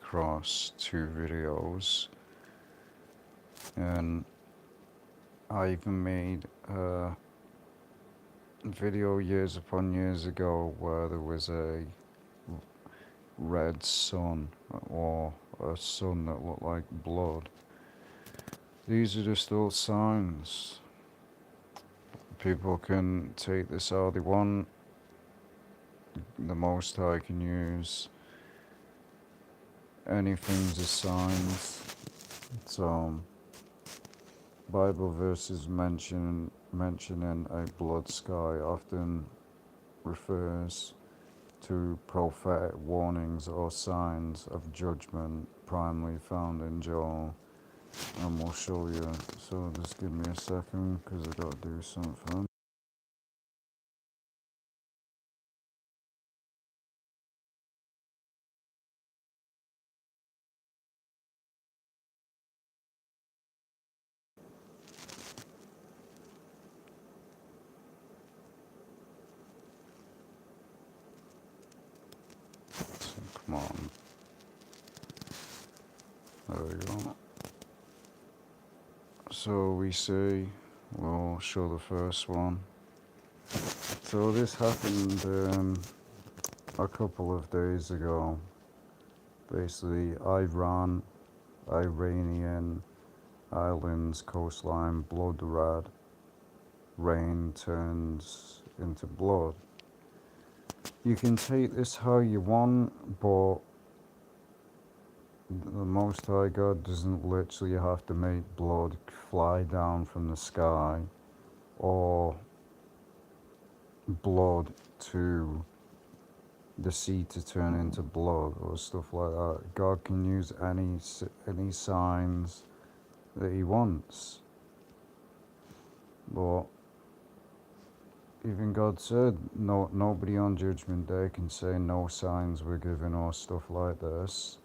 across two videos, and I even made a video years upon years ago where there was a red sun or a sun that looked like blood. These are just all signs. People can take this how they want. The Most High can use anything as signs. So, Bible verses mentioning a blood sky often refers to prophetic warnings or signs of judgment, primarily found in Joel, and we'll show you. So just give me a second because I gotta do something. So, come on. There we go. So we see, we'll show the first one. So this happened a couple of days ago. Basically, Iranian islands coastline blood red. Rain turns into blood. You can take this how you want, but the Most High God doesn't literally have to make blood fly down from the sky or blood to the sea to turn into blood or stuff like that. God can use any signs that he wants. But even God said nobody on Judgment Day can say no signs were given or stuff like this.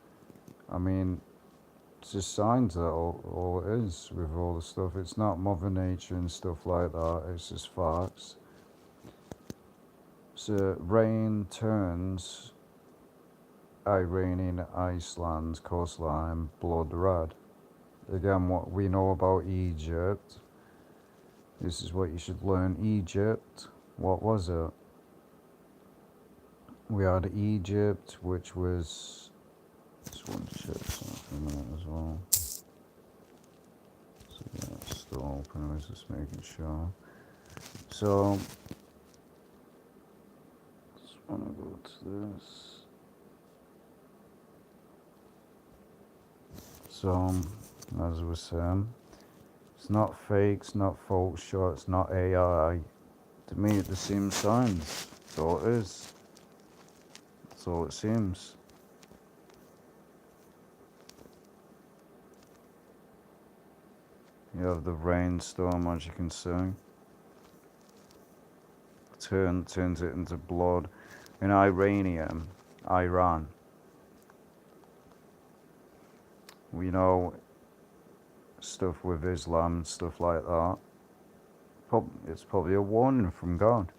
I mean, it's just signs, that all it is with all the stuff. It's not Mother Nature and stuff like that, it's just facts. So rain turns Iranian Iceland's coastline blood red. Again, what we know about Egypt, this is what you should learn. Egypt, what was it? We had Egypt, which was, just want to check something out as well. So yeah, it's still open, I was just making sure. So, just want to go to this. So, as I was saying, it's not fake, it's not Photoshop, it's not AI. To me, it's the same signs. That's all it is. That's all it seems. You have the rainstorm, as you can see. Turns it into blood. In Iran, we know stuff with Islam and stuff like that. It's probably a warning from God.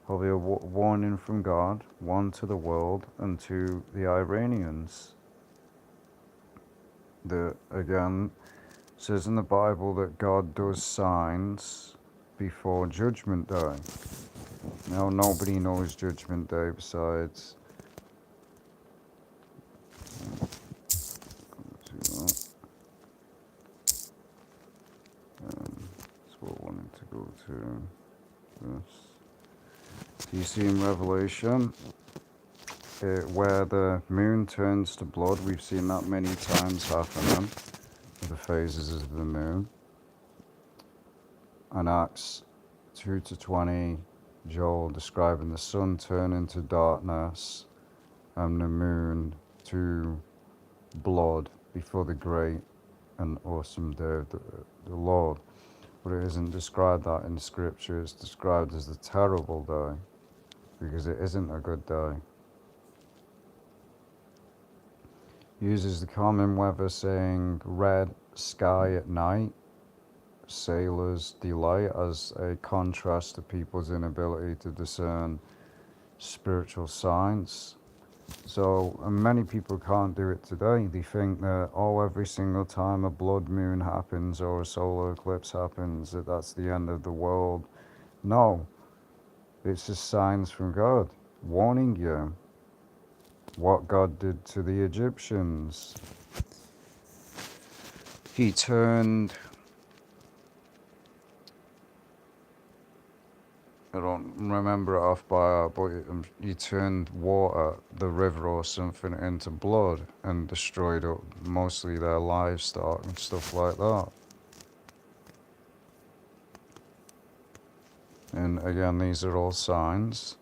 Probably a warning from God, one to the world and to the Iranians. That again says in the Bible that God does signs before Judgment Day. Now nobody knows Judgment Day besides that's what I wanted to go to this. Do you see in Revelation where the moon turns to blood? We've seen that many times happening, the phases of the moon. And Acts 2 to 20, Joel describing the sun turning to darkness and the moon to blood before the great and awesome day of the Lord. But it isn't described that in Scripture, it's described as the terrible day, because it isn't a good day. Uses the common weather saying red sky at night, sailors' delight, as a contrast to people's inability to discern spiritual signs. So, and many people can't do it today. They think that, oh, every single time a blood moon happens or a solar eclipse happens, that that's the end of the world. No, it's just signs from God warning you what God did to the Egyptians. He turned, I don't remember it off by heart, but he turned water, the river or something, into blood and destroyed mostly their livestock and stuff like that. And again, these are all signs.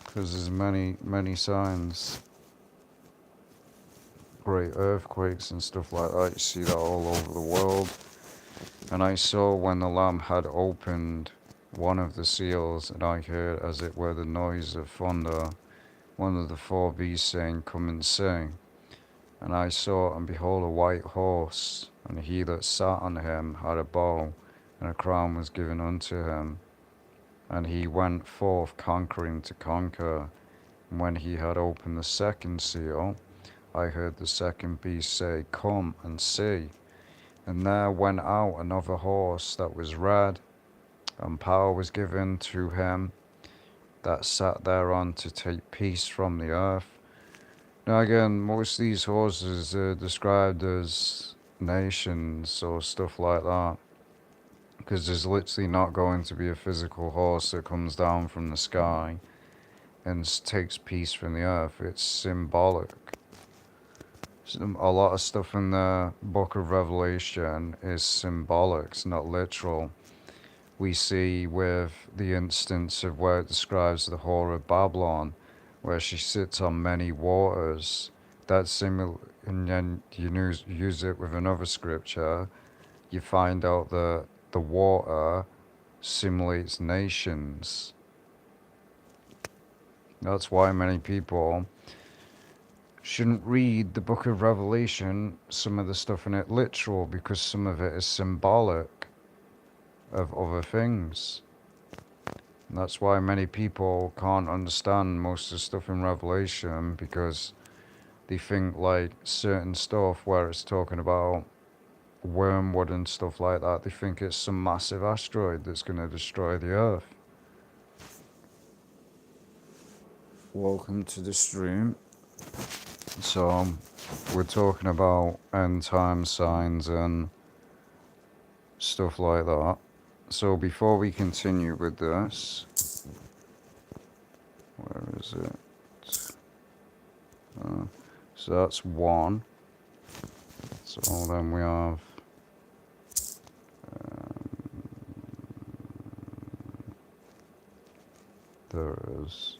Because there's many signs. Great earthquakes and stuff like that. You see that all over the world. And I saw when the Lamb had opened one of the seals, and I heard, as it were, the noise of thunder, one of the four beasts saying, "Come and see." And I saw, and behold, a white horse, and he that sat on him had a bow, and a crown was given unto him. And he went forth conquering to conquer. And when he had opened the second seal, I heard the second beast say, "Come and see." And there went out another horse that was red, and power was given to him that sat thereon to take peace from the earth. Now again, most of these horses are described as nations or stuff like that, because there's literally not going to be a physical horse that comes down from the sky and takes peace from the earth. It's symbolic. A lot of stuff in the book of Revelation is symbolic, it's not literal. We see with the instance of where it describes the whore of Babylon, where she sits on many waters. That's similar, and then you use it with another scripture. You find out that the water simulates nations. That's why many people shouldn't read the book of Revelation, some of the stuff in it literal, because some of it is symbolic of other things. And that's why many people can't understand most of the stuff in Revelation, because they think like certain stuff where it's talking about wormwood and stuff like that, they think it's some massive asteroid that's going to destroy the earth. Welcome to the stream. So we're talking about end time signs and stuff like that. So before we continue with this, where is it? So that's one. So then we have there is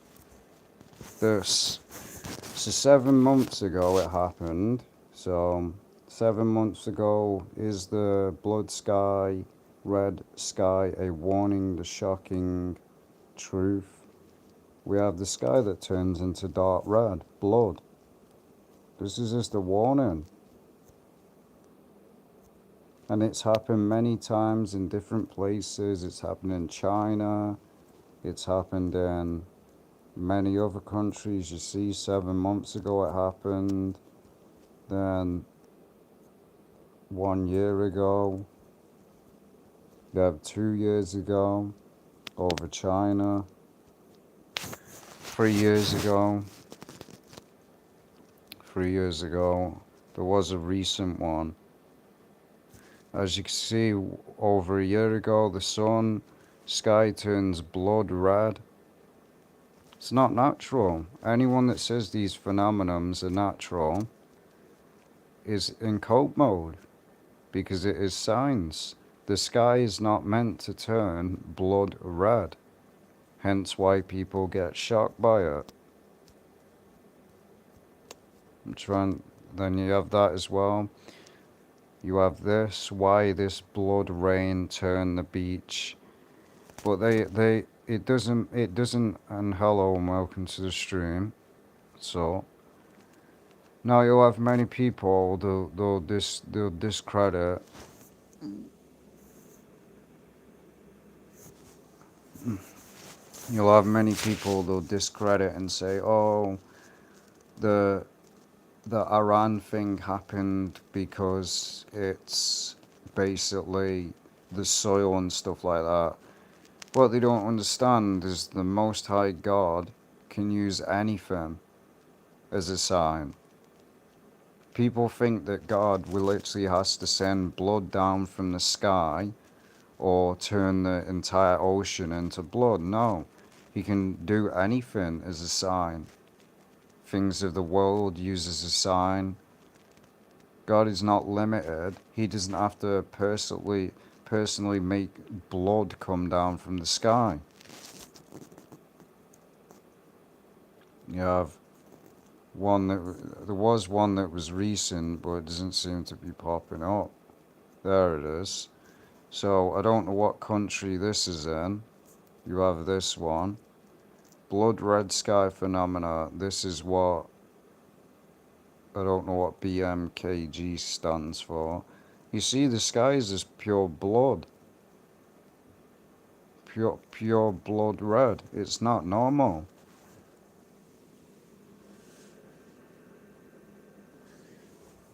this. So 7 months ago it happened. So 7 months ago is the blood sky, red sky, a warning, the shocking truth. We have the sky that turns into dark red, blood. This is just a warning. And it's happened many times in different places. It's happened in China. It's happened in many other countries. You see, 7 months ago it happened. Then 1 year ago. You have 2 years ago over China. 3 years ago. 3 years ago. There was a recent one. As you can see, over a year ago, the sky turns blood red. It's not natural. Anyone that says these phenomenons are natural is in cult mode, because it is science. The sky is not meant to turn blood red, hence why people get shocked by it. Then you have that as well. You have this, why this blood rain turned the beach. But it doesn't, and hello and welcome to the stream. So, Now you'll have many people, they'll discredit. You'll have many people, they'll discredit and say, oh, the the Iran thing happened because it's basically the soil and stuff like that. What they don't understand is the Most High God can use anything as a sign. People think that God will literally has to send blood down from the sky or turn the entire ocean into blood. No, he can do anything as a sign. Things of the world used as a sign. God is not limited. He doesn't have to personally make blood come down from the sky. You have there was one that was recent, but it doesn't seem to be popping up. There it is. So I don't know what country this is in. You have this one. Blood red sky phenomena. This is what, I don't know what BMKG stands for. You see, the sky is just pure blood. Pure blood red. It's not normal.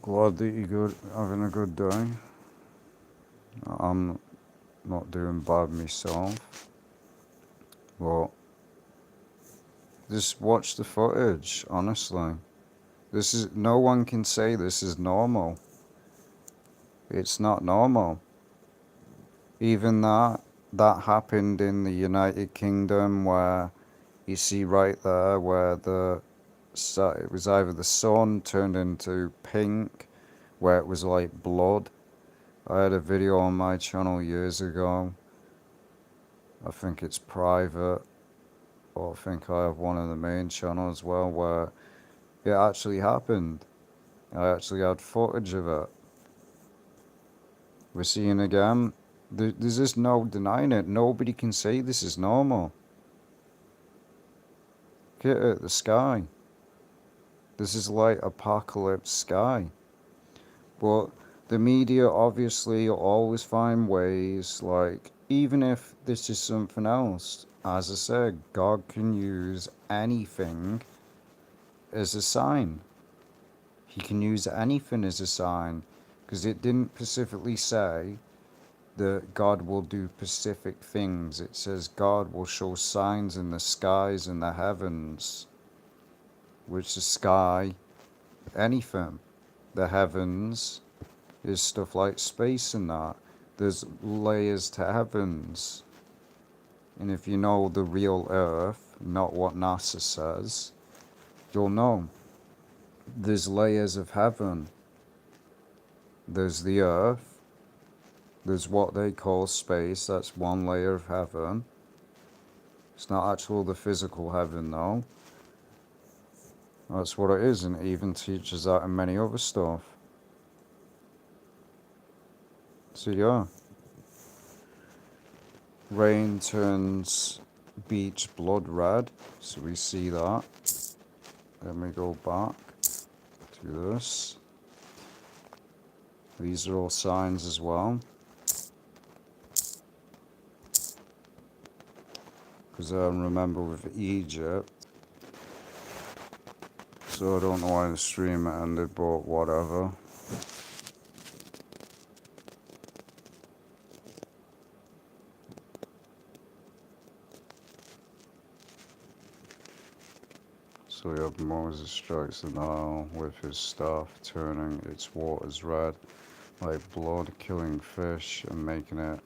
Glad that you're having a good day. I'm not doing bad myself. But just watch the footage, honestly. No one can say this is normal. It's not normal. Even that happened in the United Kingdom, where you see right there where it was either the sun turned into pink, where it was like blood. I had a video on my channel years ago. I think it's private, or I think I have one on the main channel as well, where it actually happened. I actually had footage of it. We're seeing again. There's just no denying it. Nobody can say this is normal. Look at the sky. This is like apocalypse sky. But the media obviously always find ways, like, even if this is something else, as I said, God can use anything as a sign. He can use anything as a sign, because it didn't specifically say that God will do specific things. It says God will show signs in the skies and the heavens, which the sky, anything. The heavens is stuff like space and that. There's layers to heavens. And if you know the real Earth, not what NASA says, you'll know. There's layers of heaven. There's the Earth. There's what they call space. That's one layer of heaven. It's not actually the physical heaven, though. That's what it is, and it even teaches that in many other stuff. So yeah. Rain turns beach blood red. So we see that. Then we go back to this. These are all signs as well. Because I remember with Egypt. So I don't know why the stream ended, but whatever. So we have Moses strikes the Nile with his staff, turning its waters red like blood, killing fish and making it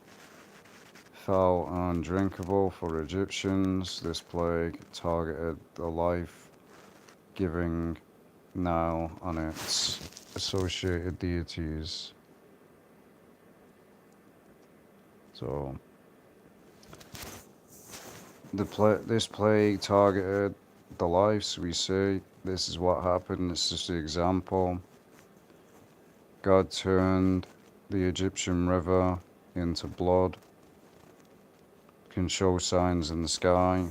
foul and undrinkable for Egyptians. This plague targeted the life-giving Nile and its associated deities. So this plague targeted the lives we see. This is what happened. This is the example. God turned the Egyptian river into blood. Can show signs in the sky.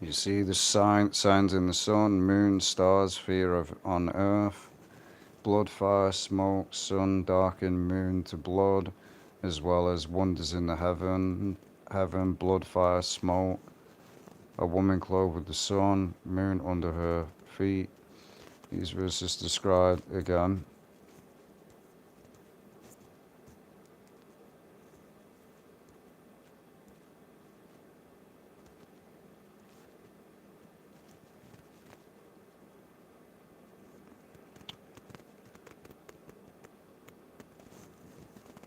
You see the signs in the sun, moon, stars, fear of on earth, blood, fire, smoke, sun, darkened moon to blood, as well as wonders in the heaven, blood, fire, smoke, a woman clothed with the sun, moon under her feet. These verses described again.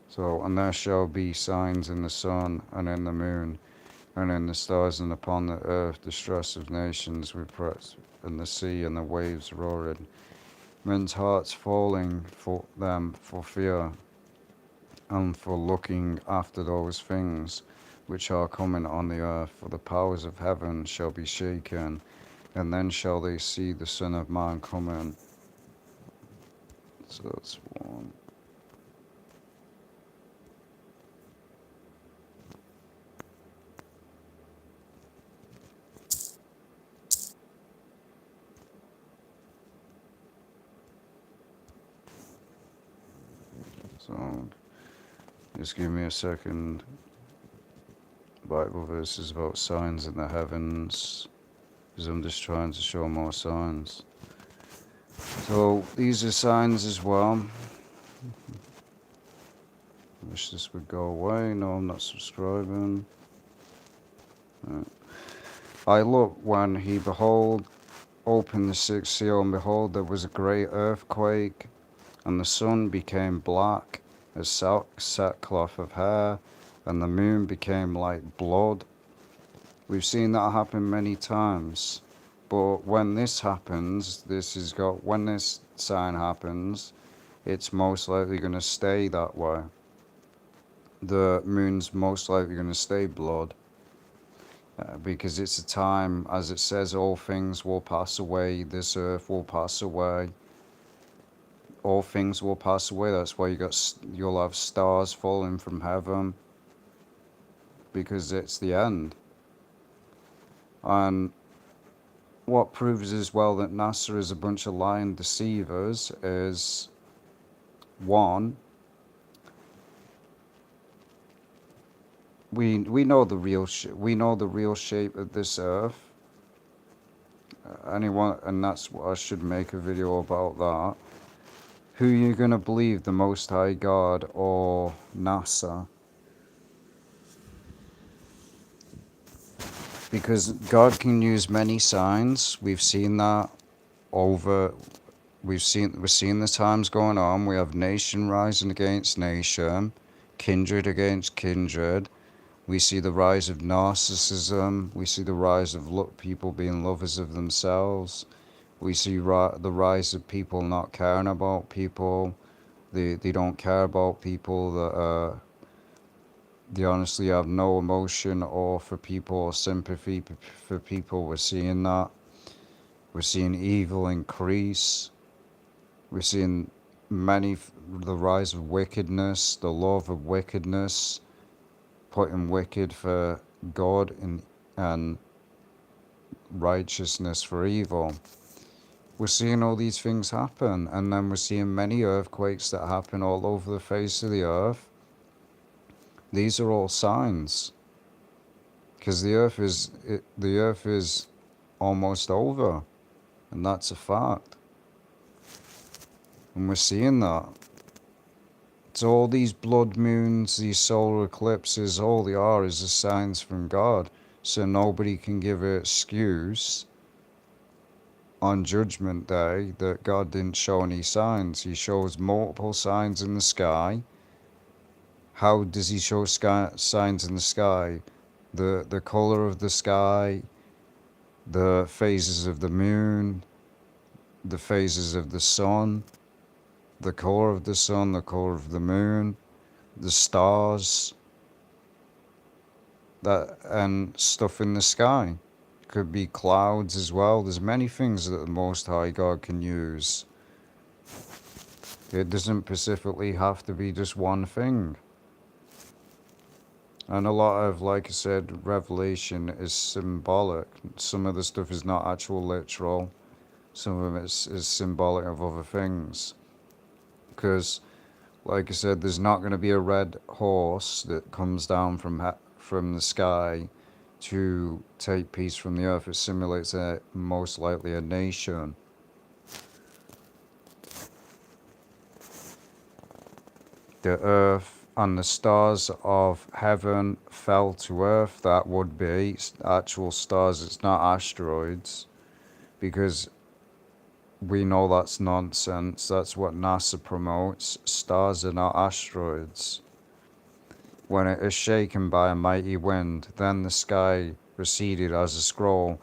So, and there shall be signs in the sun and in the moon and in the stars and upon the earth, distress of nations we press, and the sea and the waves roaring, men's hearts falling for them for fear and for looking after those things which are coming on the earth, for the powers of heaven shall be shaken, and then shall they see the Son of Man coming. So that's one. So just give me a second. Bible verses about signs in the heavens, because I'm just trying to show more signs. So these are signs as well. Wish this would go away. No, I'm not subscribing. I looked when he opened the sixth seal, and behold, there was a great earthquake, and the sun became black as sackcloth of hair, and the moon became like blood. We've seen that happen many times. But when this happens, when this sign happens, it's most likely going to stay that way. The moon's most likely going to stay blood, because it's a time, as it says, all things will pass away, this earth will pass away, all things will pass away. That's why you'll have stars falling from heaven, because it's the end. And what proves as well that NASA is a bunch of lying deceivers is, one, we know the real shape of this earth. Anyone, and that's what I should make a video about that. Who are you gonna believe, the Most High God or NASA? Because God can use many signs. We've seen that over. We're seeing the times going on. We have nation rising against nation, kindred against kindred. We see the rise of narcissism. We see the rise of people being lovers of themselves. We see the rise of people not caring about people. They don't care about people that they honestly have no emotion or for people or sympathy for people. We're seeing that. We're seeing evil increase. We're seeing the rise of wickedness, the love of wickedness, putting wicked for God and righteousness for evil. We're seeing all these things happen, and then we're seeing many earthquakes that happen all over the face of the earth. These are all signs, because the earth is almost over, and that's a fact. And we're seeing that. So all these blood moons, these solar eclipses, all they are is the signs from God. So nobody can give an excuse on Judgment Day that God didn't show any signs. He shows multiple signs in the sky. How does he show signs in the sky? The color of the sky, the phases of the moon, the phases of the sun, the color of the sun, the color of the moon, the stars, and stuff in the sky. Could be clouds as well. There's many things that the Most High God can use. It doesn't specifically have to be just one thing. And a lot of, like I said, Revelation is symbolic. Some of the stuff is not actual literal. Some of it is symbolic of other things. Because, like I said, there's not going to be a red horse that comes down from the sky to take peace from the earth. It simulates most likely a nation. The earth and the stars of heaven fell to earth. That would be actual stars. It's not asteroids, because we know that's nonsense. That's what NASA promotes. Stars are not asteroids. When it is shaken by a mighty wind, then the sky receded as a scroll,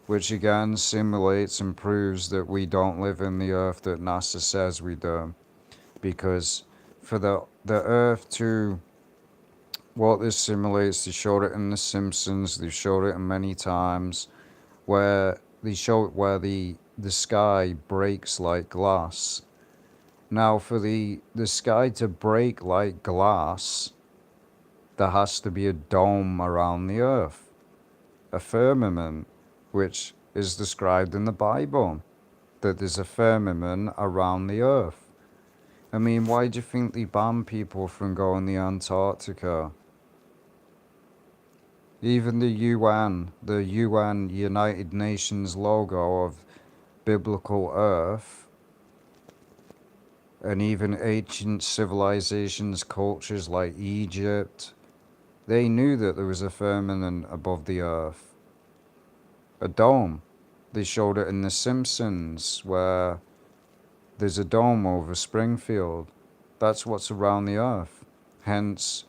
which again simulates and proves that we don't live in the earth that NASA says we do. Because for the earth to, what this simulates, they showed it in The Simpsons, they've showed it many times, where they show it where the sky breaks like glass. Now, for the sky to break like glass, there has to be a dome around the earth, a firmament, which is described in the Bible, that there's a firmament around the earth. I mean, why do you think they ban people from going to Antarctica? Even the UN United Nations logo of biblical earth, and even ancient civilizations, cultures like Egypt, they knew that there was a firmament above the earth, a dome. They showed it in The Simpsons, where there's a dome over Springfield. That's what's around the earth. Hence,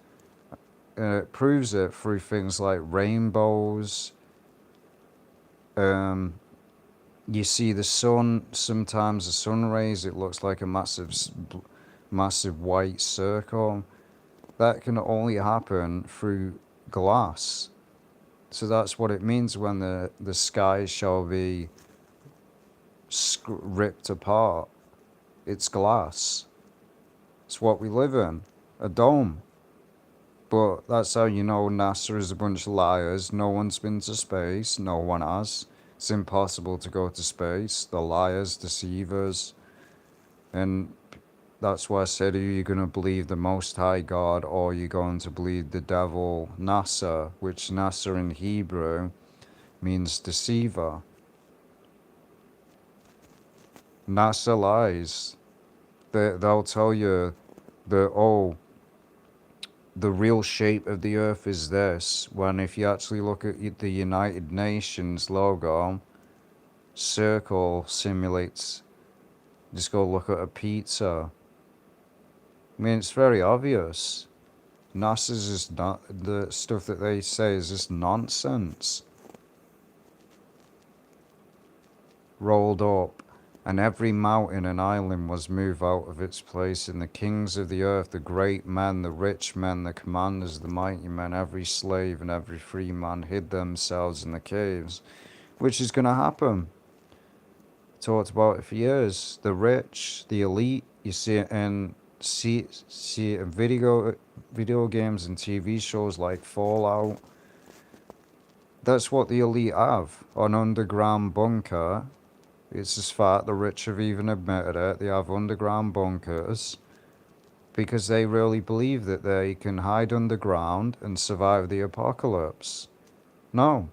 it proves it through things like rainbows. You see the sun, sometimes the sun rays, it looks like a massive white circle. That can only happen through glass. So that's what it means when the sky shall be ripped apart. It's glass. It's what we live in, a dome. But that's how you know NASA is a bunch of liars. No one's been to space. No one has. It's impossible to go to space. The liars, deceivers. And that's why I said, are you going to believe the Most High God, or are you going to believe the devil, NASA, which NASA in Hebrew means deceiver. NASA lies. They'll tell you that, oh, the real shape of the earth is this, when if you actually look at the United Nations logo, circle simulates, just go look at a pizza. I mean, it's very obvious. NASA's just not, the stuff that they say is just nonsense. Rolled up, and every mountain and island was moved out of its place, and the kings of the earth, the great men, the rich men, the commanders, the mighty men, every slave and every free man hid themselves in the caves, which is going to happen. Talked about it for years. The rich, the elite, you see it in video games and TV shows like Fallout. That's what the elite have, an underground bunker. It's just fact, the rich have even admitted it. They have underground bunkers because they really believe that they can hide underground and survive the apocalypse. No,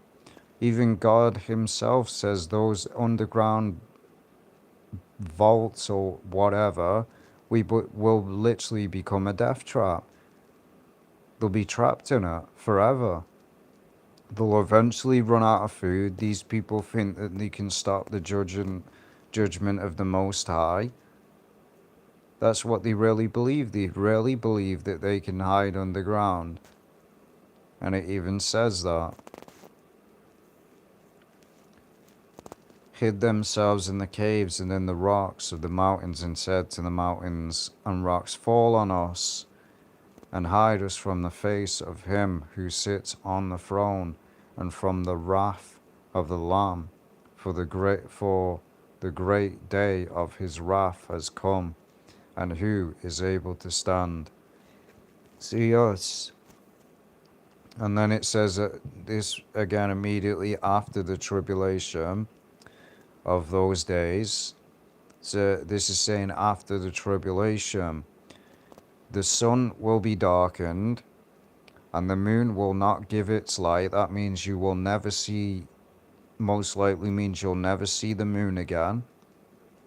even God himself says those underground vaults or whatever will literally become a death trap. They'll be trapped in it forever. They'll eventually run out of food. These people think that they can stop the judgment of the Most High. That's what they really believe. They really believe that they can hide underground. And it even says that. Hid themselves in the caves and in the rocks of the mountains, and said to the mountains and rocks, fall on us and hide us from the face of him who sits on the throne and from the wrath of the Lamb, for the great day of his wrath has come, and who is able to stand? See us. And then it says that this again immediately after the tribulation of those days. So this is saying after the tribulation, the sun will be darkened and the moon will not give its light. That means you will never see, most likely means you'll never see the moon again.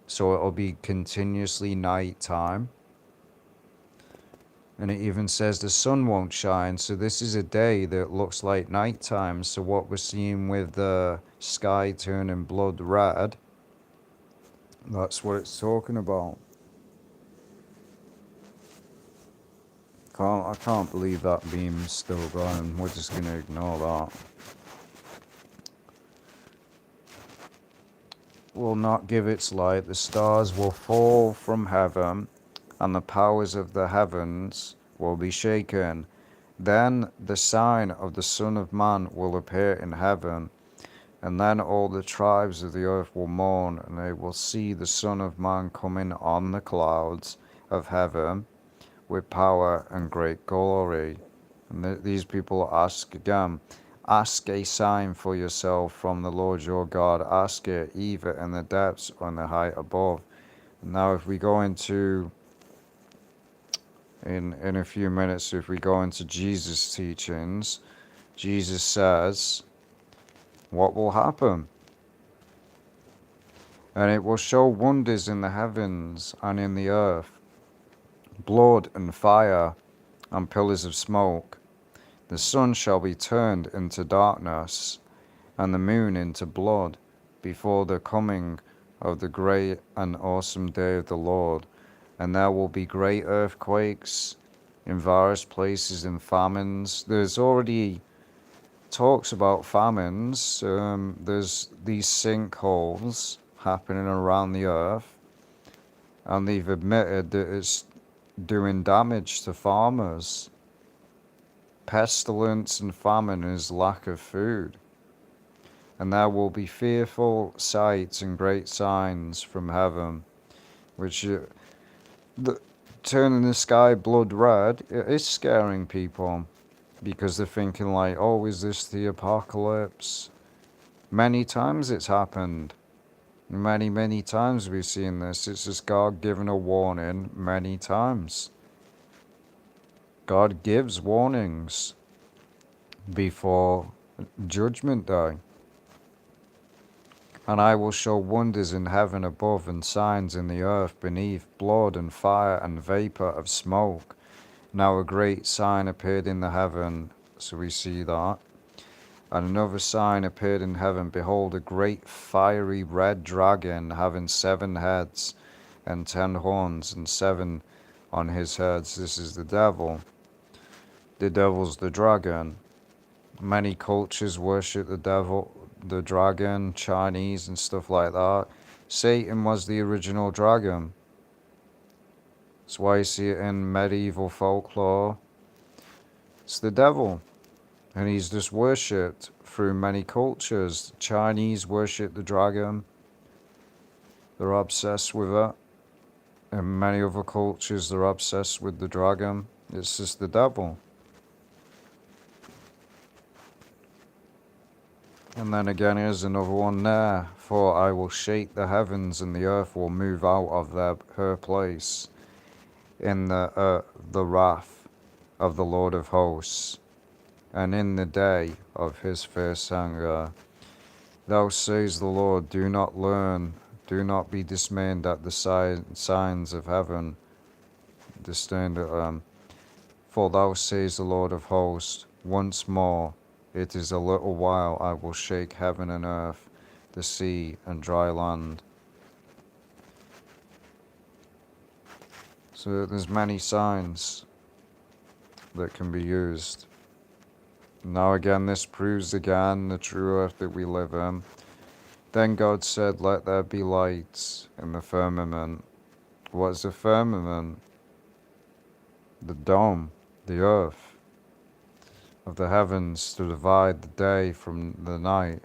So it'll be continuously night time. And it even says the sun won't shine. So this is a day that looks like nighttime. So what we're seeing with the sky turning blood red, that's what it's talking about. I can't believe that beam's still going. We're just going to ignore that. Will not give its light. The stars will fall from heaven, and the powers of the heavens will be shaken. Then the sign of the Son of Man will appear in heaven, and then all the tribes of the earth will mourn, and they will see the Son of Man coming on the clouds of heaven with power and great glory. And these people ask again, ask a sign for yourself from the Lord your God. Ask it either in the depths or in the height above. Now if we go into, in a few minutes, if we go into Jesus' teachings, Jesus says, what will happen? And it will show wonders in the heavens and in the earth, blood and fire and pillars of smoke. The sun shall be turned into darkness, and the moon into blood, before the coming of the great and awesome day of the Lord. And there will be great earthquakes in various places and famines. There's already talks about famines. There's these sinkholes happening around the earth, and they've admitted that it's doing damage to farmers. Pestilence and famine is lack of food. And there will be fearful sights and great signs from heaven, which turning the sky blood red, it is scaring people, because they're thinking like, oh, is this the apocalypse? Many times it's happened. Many times we've seen this. It's just God giving a warning many times. God gives warnings before Judgment Day. And I will show wonders in heaven above and signs in the earth beneath, blood and fire and vapor of smoke. Now a great sign appeared in the heaven, so we see that. And another sign appeared in heaven. Behold, a great fiery red dragon, having 7 heads and 10 horns, and 7 on his heads. This is the devil. The devil's the dragon. Many cultures worship the devil, the dragon, Chinese and stuff like that. Satan was the original dragon. That's why you see it in medieval folklore. It's the devil. And he's just worshipped through many cultures. Chinese worship the dragon. They're obsessed with it. In many other cultures, they're obsessed with the dragon. It's just the devil. And then again, here's another one there. For I will shake the heavens, and the earth will move out of her place in the wrath of the Lord of hosts, and in the day of his fierce anger. Thou says the Lord, do not learn, do not be dismayed at the signs of heaven, disdained at them. For thou says the Lord of hosts, once more, it is a little while, I will shake heaven and earth, the sea and dry land. So there's many signs that can be used. Now again, this proves again the true earth that we live in. Then God said, let there be lights in the firmament. What is the firmament? The dome, the earth of the heavens, to divide the day from the night,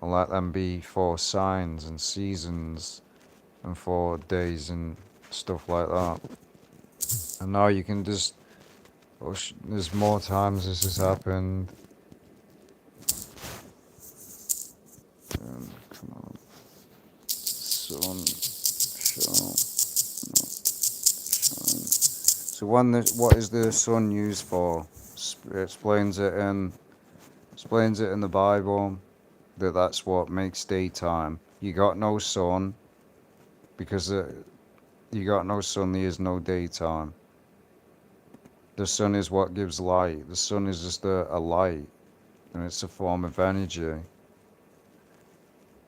and let them be for signs and seasons and for days and stuff like that. And now you can just Oh, there's more times this has happened. Come on. Sun, show, shine. So what is the sun used for? It explains it in the Bible that that's what makes daytime. You got no sun because you got no sun. There is no daytime. The sun is what gives light. The sun is just a light, and it's a form of energy.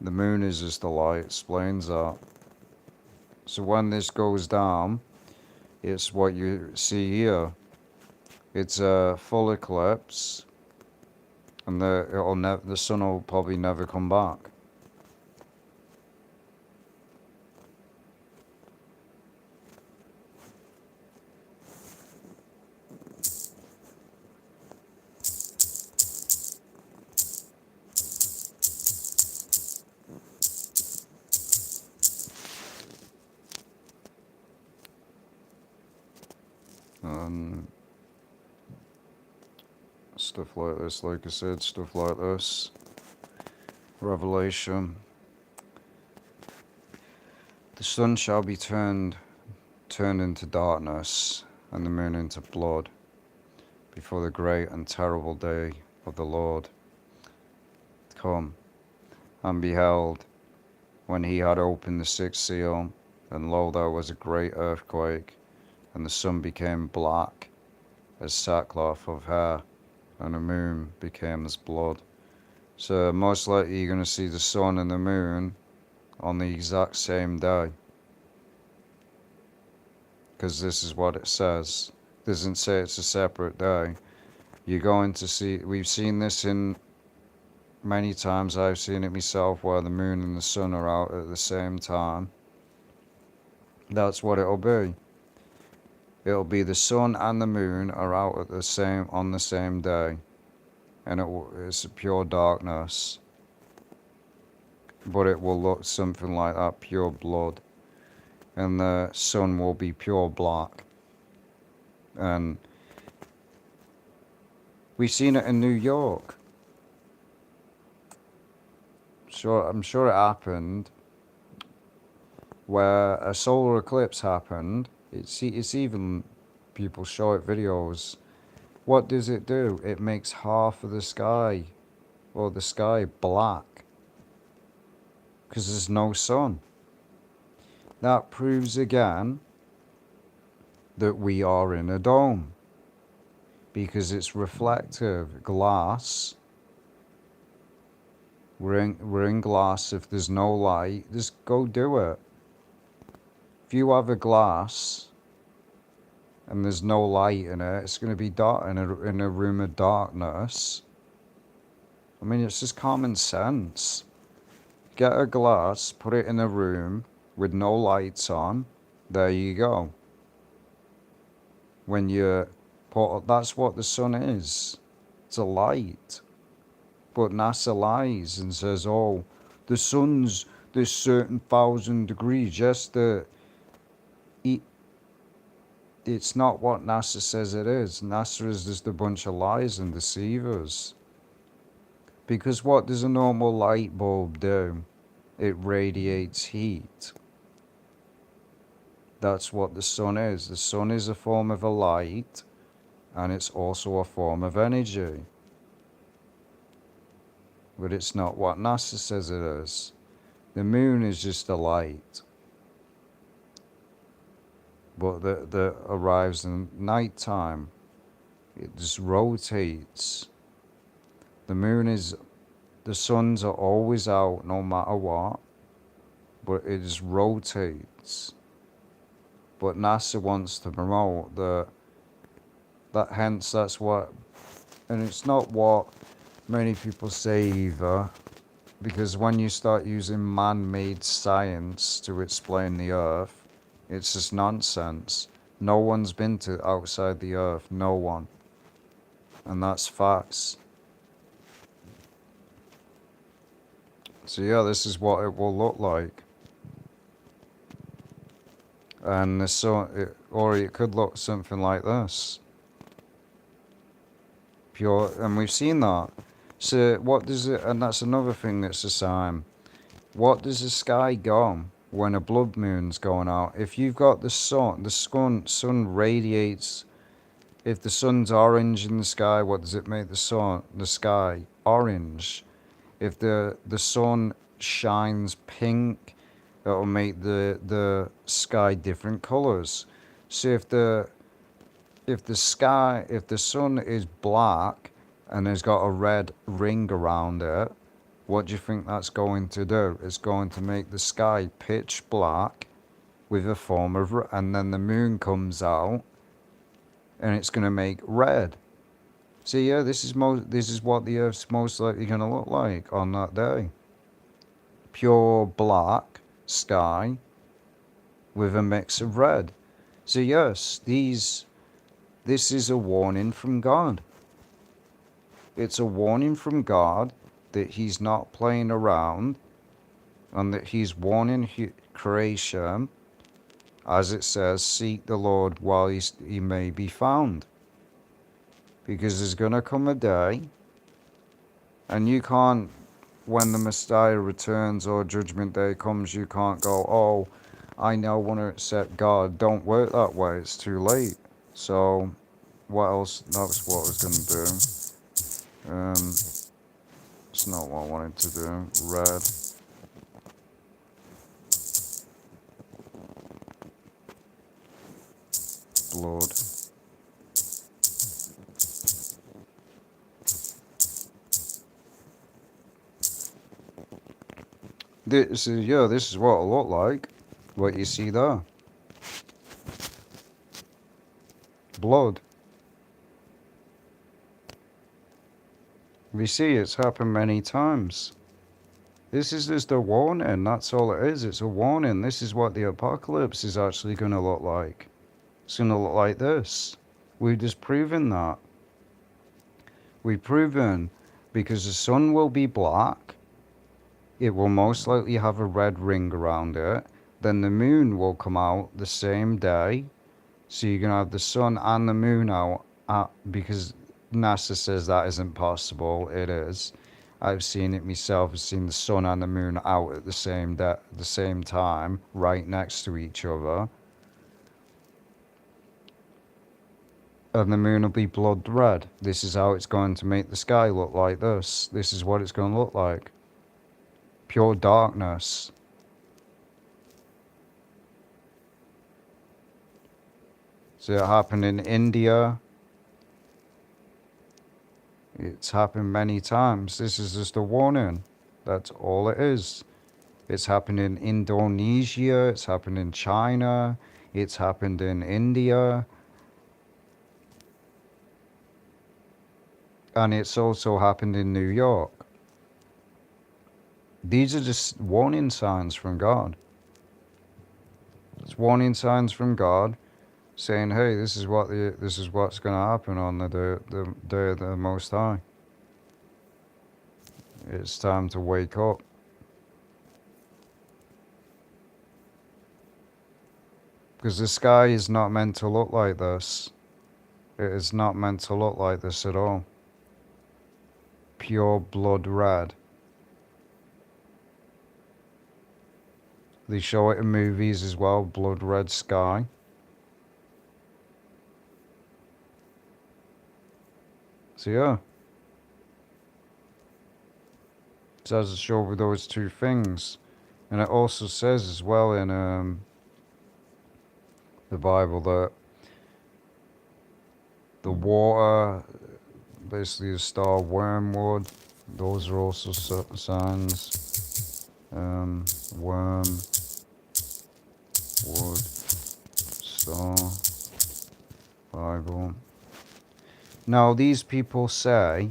The moon is just a light. Explains that. So when this goes down, it's what you see here. It's a full eclipse, and the sun will probably never come back. And stuff like this, like I said, stuff like this. Revelation. The sun shall be turned into darkness, and the moon into blood, before the great and terrible day of the Lord come. And beheld, when he had opened the sixth seal, and lo, there was a great earthquake, and the sun became black as sackcloth of hair, and the moon became as blood. So most likely you're going to see the sun and the moon on the exact same day, because this is what it says. It doesn't say it's a separate day. You're going to see, we've seen this in many times, I've seen it myself, where the moon and the sun are out at the same time. That's what it'll be. It'll be the sun and the moon are out at on the same day, and it's pure darkness. But it will look something like that, pure blood, and the sun will be pure black. And we've seen it in New York. I'm sure it happened where a solar eclipse happened. It's even, people show it videos. What does it do? It makes half of the sky, or the sky, black, because there's no sun. That proves again that we are in a dome, because it's reflective glass. We're in glass. If there's no light, just go do it. If you have a glass and there's no light in it, it's going to be dark in a room of darkness. I mean, it's just common sense. Get a glass, put it in a room with no lights on. There you go. That's what the sun is. It's a light. But NASA lies and says, oh, the sun's this certain 1,000 degrees. Yes, it's not what NASA says it is. NASA is just a bunch of lies and deceivers. Because what does a normal light bulb do? It radiates heat. That's what the sun is. The sun is a form of a light, and it's also a form of energy. But it's not what NASA says it is. The moon is just a light, but that arrives in nighttime. It just rotates. The suns are always out no matter what, but it just rotates. But NASA wants to promote hence that's what, and it's not what many people say either, because when you start using man-made science to explain the earth, it's just nonsense. No one's been to outside the earth, no one. And that's facts. So yeah, this is what it will look like. And or it could look something like this. pure, and we've seen that. So what does it, and that's another thing that's a sign. What does the sky go when a blood moon's going out? If you've got the sun radiates. If the sun's orange in the sky, what does it make the sky orange? If the sun shines pink, it'll make the sky different colors. So if the sun is black and has got a red ring around it, what do you think that's going to do? It's going to make the sky pitch black with a form of, and then the moon comes out and it's going to make red. So yeah, this is what the Earth's most likely going to look like on that day. Pure black sky with a mix of red. So yes, this is a warning from God. It's a warning from God that He's not playing around, and that He's warning creation, as it says, seek the Lord while he may be found. Because there's going to come a day, and you can't, when the Messiah returns or Judgment Day comes, you can't go, oh, I now want to accept God. Don't work that way. It's too late. So, what else? That was what I was going to do. It's not what I wanted to do. Red. Blood. This is what it looked like. What you see there. Blood. We see it's happened many times. This is just a warning, that's all it is. It's a warning. This is what the apocalypse is actually going to look like. It's going to look like this. We've just proven that. We've proven because the sun will be black. It will most likely have a red ring around it. Then the moon will come out the same day. So you're going to have the sun and the moon out because NASA says that isn't possible. It is. I've seen it myself. I've seen the sun and the moon out at the same time, right next to each other. And the moon will be blood red. This is how it's going to make the sky look like this. This is what it's going to look like. Pure darkness. So it happened in India. It's happened many times. This is just a warning. That's all it is. It's happened in Indonesia. It's happened in China. It's happened in India. And it's also happened in New York. These are just warning signs from God. It's warning signs from God saying, hey, this is what's going to happen on the day of the Most High. It's time to wake up. Because the sky is not meant to look like this. It is not meant to look like this at all. Pure blood red. They show it in movies as well, blood red sky. So yeah. It does show with those two things. And it also says as well in the Bible that the water, basically the star wormwood, those are also signs. Worm, wood, star, Bible. Now these people say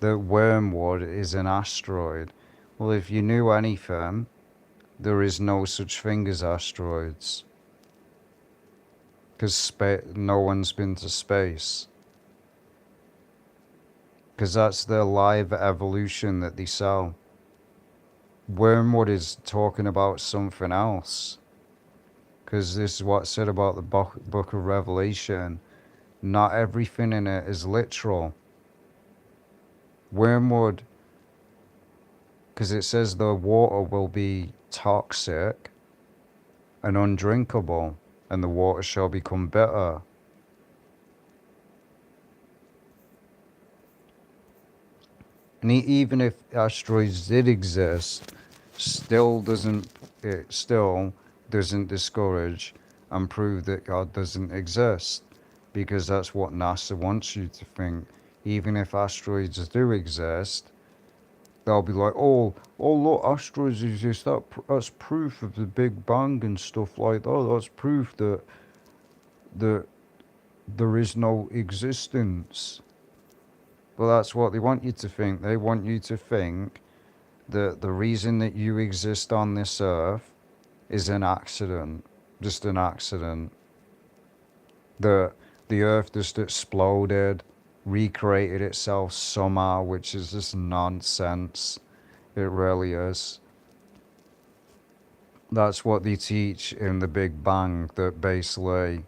that wormwood is an asteroid. Well, if you knew anything, there is no such thing as asteroids. Because no one's been to space. Because that's the live evolution that they sell. Wormwood is talking about something else. Because this is what's said about the book of Revelation. Not everything in it is literal. Wormwood, because it says the water will be toxic and undrinkable, and the water shall become bitter. And even if asteroids did exist, still doesn't it still doesn't discourage and prove that God doesn't exist, because that's what NASA wants you to think. Even if asteroids do exist, they'll be like, oh, look, asteroids exist. That's proof of the Big Bang and stuff like that. That's proof that there is no existence. But that's what they want you to think. They want you to think that the reason that you exist on this earth is an accident, just an accident. The the earth just exploded, recreated itself somehow, which is just nonsense. It really is. That's what they teach in the Big Bang, that basically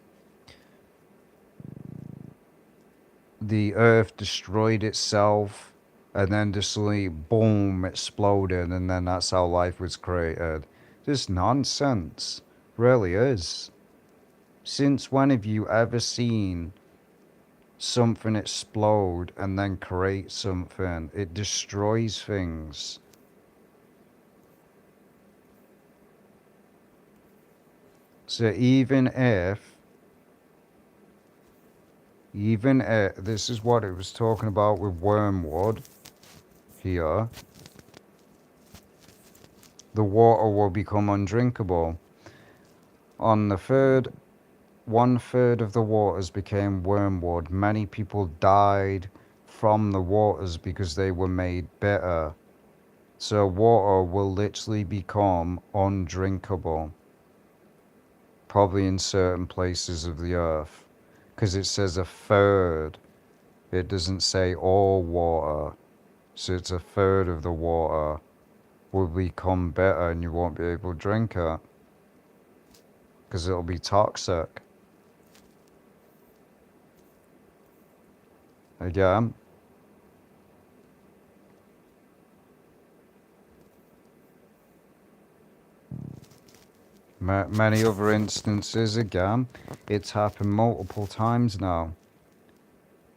the earth destroyed itself and then just like boom, exploded, and then that's how life was created. Just nonsense. Really is. Since when have you ever seen something explode and then create something? It destroys things. So even if this is what it was talking about with wormwood here, the water will become undrinkable. On the third, 1/3 of the waters became wormwood. Many people died from the waters because they were made bitter. So water will literally become undrinkable, probably in certain places of the earth, because it says 1/3. It doesn't say all water. So it's 1/3 of the water will become bitter and you won't be able to drink it because it'll be toxic. Again, many other instances, again, it's happened multiple times now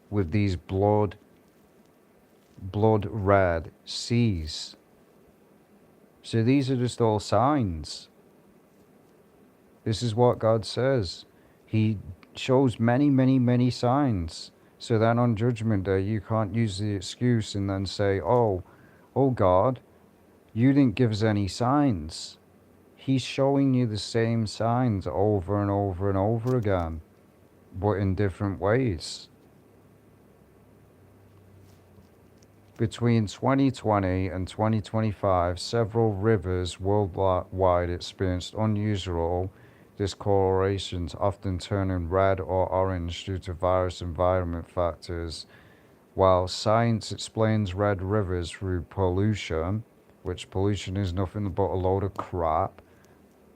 with these blood red seas. So these are just all signs. This is what God says. He shows many, many, many signs. So then on Judgment Day, you can't use the excuse and then say, oh God, you didn't give us any signs. He's showing you the same signs over and over and over again, but in different ways. Between 2020 and 2025, several rivers worldwide experienced unusual discolorations, often turning red or orange due to various environment factors. While science explains red rivers through pollution, which pollution is nothing but a load of crap,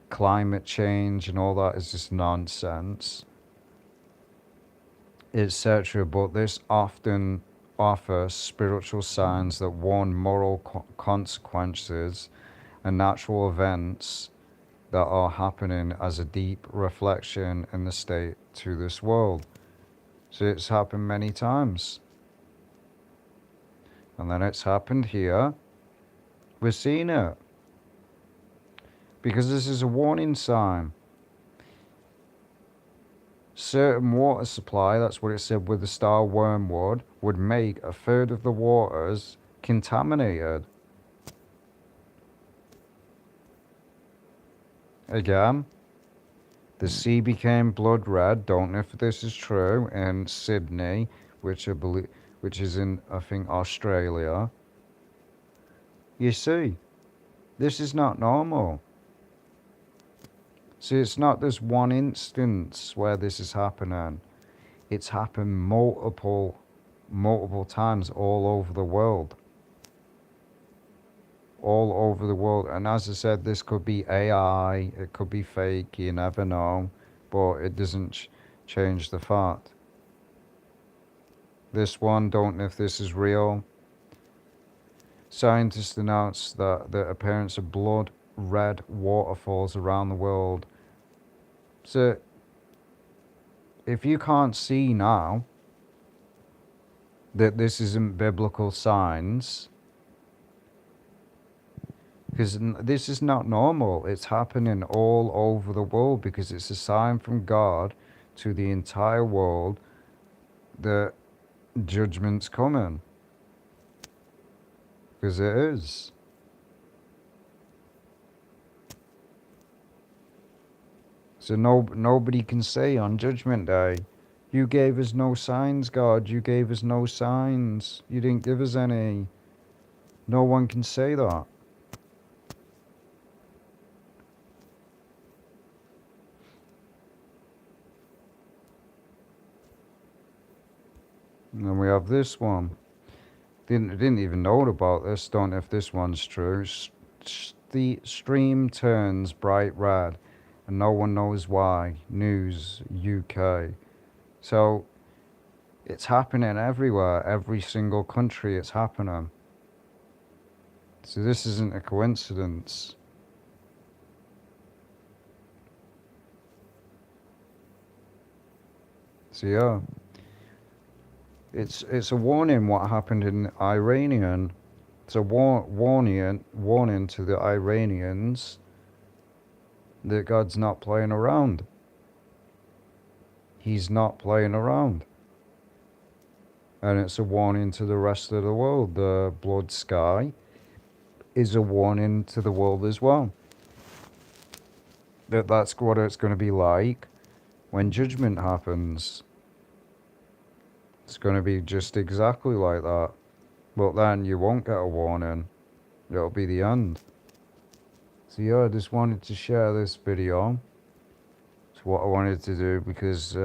climate change and all that is just nonsense, etc. But this often offers spiritual signs that warn moral consequences and natural events that are happening as a deep reflection in the state to this world. So it's happened many times. And then it's happened here. We're seeing it. Because this is a warning sign. Certain water supply, that's what it said with the star wormwood, would make 1/3 of the waters contaminated. Again, the sea became blood red. Don't know if this is true in Sydney, which is in, I think, Australia. You see, this is not normal. See, it's not this one instance where this is happening. It's happened multiple times all over the world. All over the world. And as I said, this could be AI, it could be fake, you never know. But it doesn't change the fact. This one, don't know if this is real. Scientists announced that the appearance of blood red waterfalls around the world. So, if you can't see now that this isn't biblical signs, because this is not normal, it's happening all over the world because it's a sign from God to the entire world that judgment's coming. Because it is. So nobody can say on Judgment Day, you gave us no signs, God, you gave us no signs, you didn't give us any. No one can say that. And then we have this one. Didn't even know about this, don't know if this one's true. The stream turns bright red and no one knows why. News UK. So it's happening everywhere, every single country it's happening. So this isn't a coincidence. So yeah, it's a warning what happened in Iranian. It's a warning to the Iranians that God's not playing around. He's not playing around. And it's a warning to the rest of the world. The blood sky is a warning to the world as well. That's what it's going to be like when judgment happens. It's going to be just exactly like that. But then you won't get a warning. It'll be the end. So yeah, I just wanted to share this video. It's what I wanted to do because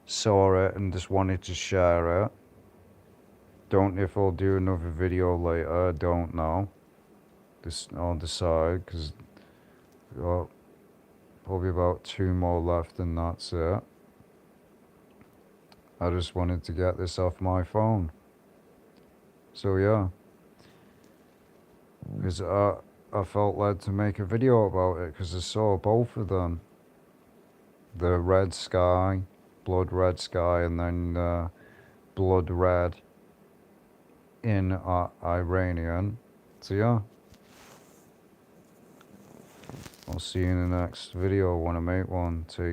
saw it and just wanted to share it. Don't know if I'll do another video later. I don't know. I'll decide because I've got probably about 2 more left and that's it. I just wanted to get this off my phone. So yeah, because I felt led to make a video about it because I saw both of them. The red sky, blood red sky, and then blood red in Iranian. So yeah, I'll see you in the next video. I want to make one. Take